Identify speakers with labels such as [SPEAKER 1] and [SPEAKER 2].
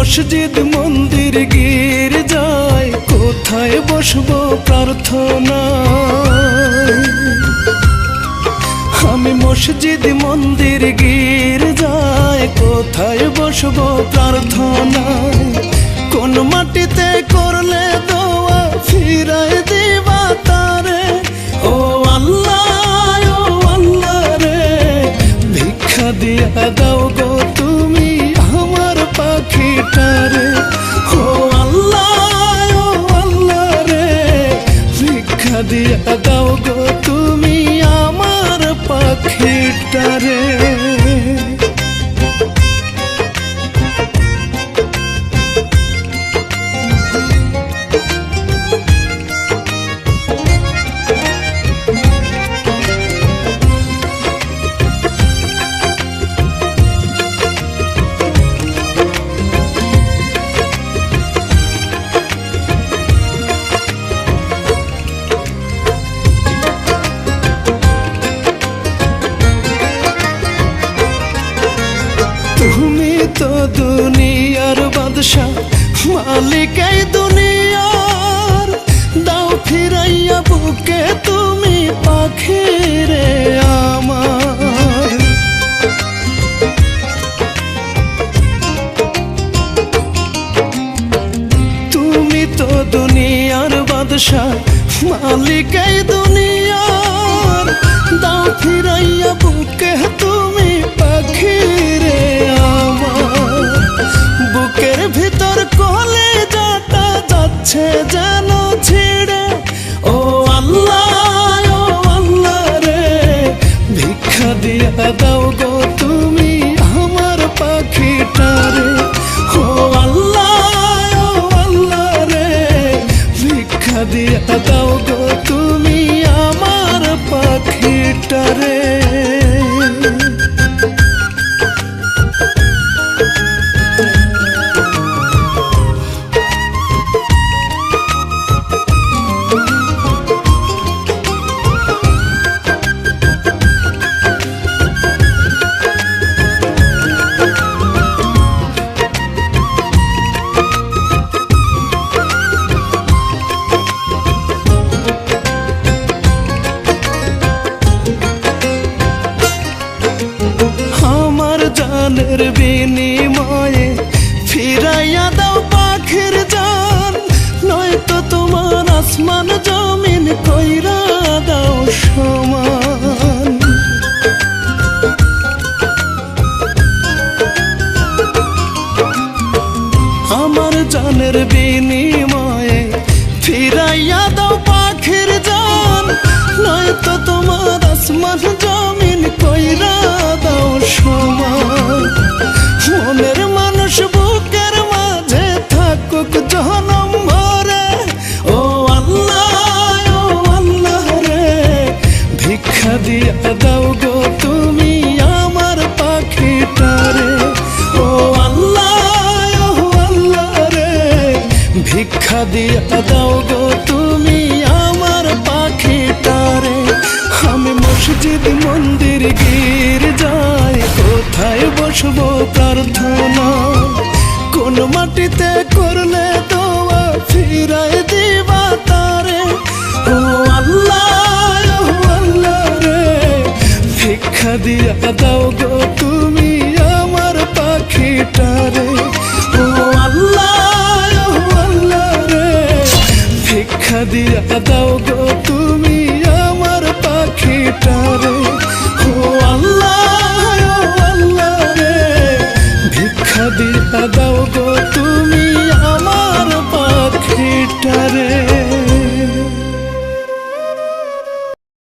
[SPEAKER 1] মসজিদ মন্দির গির্জায় কোথায় বসবো প্রার্থনায়। আমি মসজিদ মন্দির গির্জায় কোথায় বসবো প্রার্থনায়। কোন মাটিতে করলে দোয়া ফিরায় দিবা তারে। ও আল্লাহ রে, ভিক্ষা দিয়া দাও গো তুমি আমার পাখিটারে। ও আল্লাহ রে, ভিক্ষা দিয়া দাও গো তুমি আমার পাখিটারে। তুমি তো দুনিয়ার বাদশা, মালিক এই দুনিয়ার। দাও ফিরাইয়া বুকে তুমি পাখিরে আমার। তুমি তো দুনিয়ার বাদশা, মালিক এই দুনিয়ার। দাও ফিরাইয়া বুকে তুমি পাখিরে আমার। বুকের ভিতর কলেজাটা যাচ্ছে যেন ছিড়ে। ও আল্লাহ রে, ভিক্ষা দিয়া দাও গো তুমি আমার পাখিটারে। ও আল্লাহ রে, ভিক্ষা দিয়া দাও গো তুমি আমার পাখিটারে। জানের বিনিময়ে ফিরাইয়া দাও পাখির জান। নয়তো তোমার আসমান জমিন কইরা দাও সমান। আমার জানের বিনিময়ে ফিরাইয়া দাও পাখির জান। নয়তো তোমার আসমান জমিন কইরা দাও সমান। মনের মানুষ বুকের মাঝে থাকুক জনম ভরে। ও আল্লাহ রে, ভিক্ষা দিয়া দাও গো তুমি আমার পাখিটারে। ও আল্লাহ রে, ভিক্ষা দিয়া দাও গো তুমি আমার পাখিটারে। আমি মসজিদ মন্দির গির্জায় কোথায় বসবো প্রার্থনা। কোন মাটিতে করলে দোয়া ফিরায় দিবা তারে। ও আল্লাহ রে, ভিক্ষা দিয়া দাও গো তুমি আমার পাখিটারে। ও আল্লাহ রে, ভিক্ষা দিয়া দাও গো।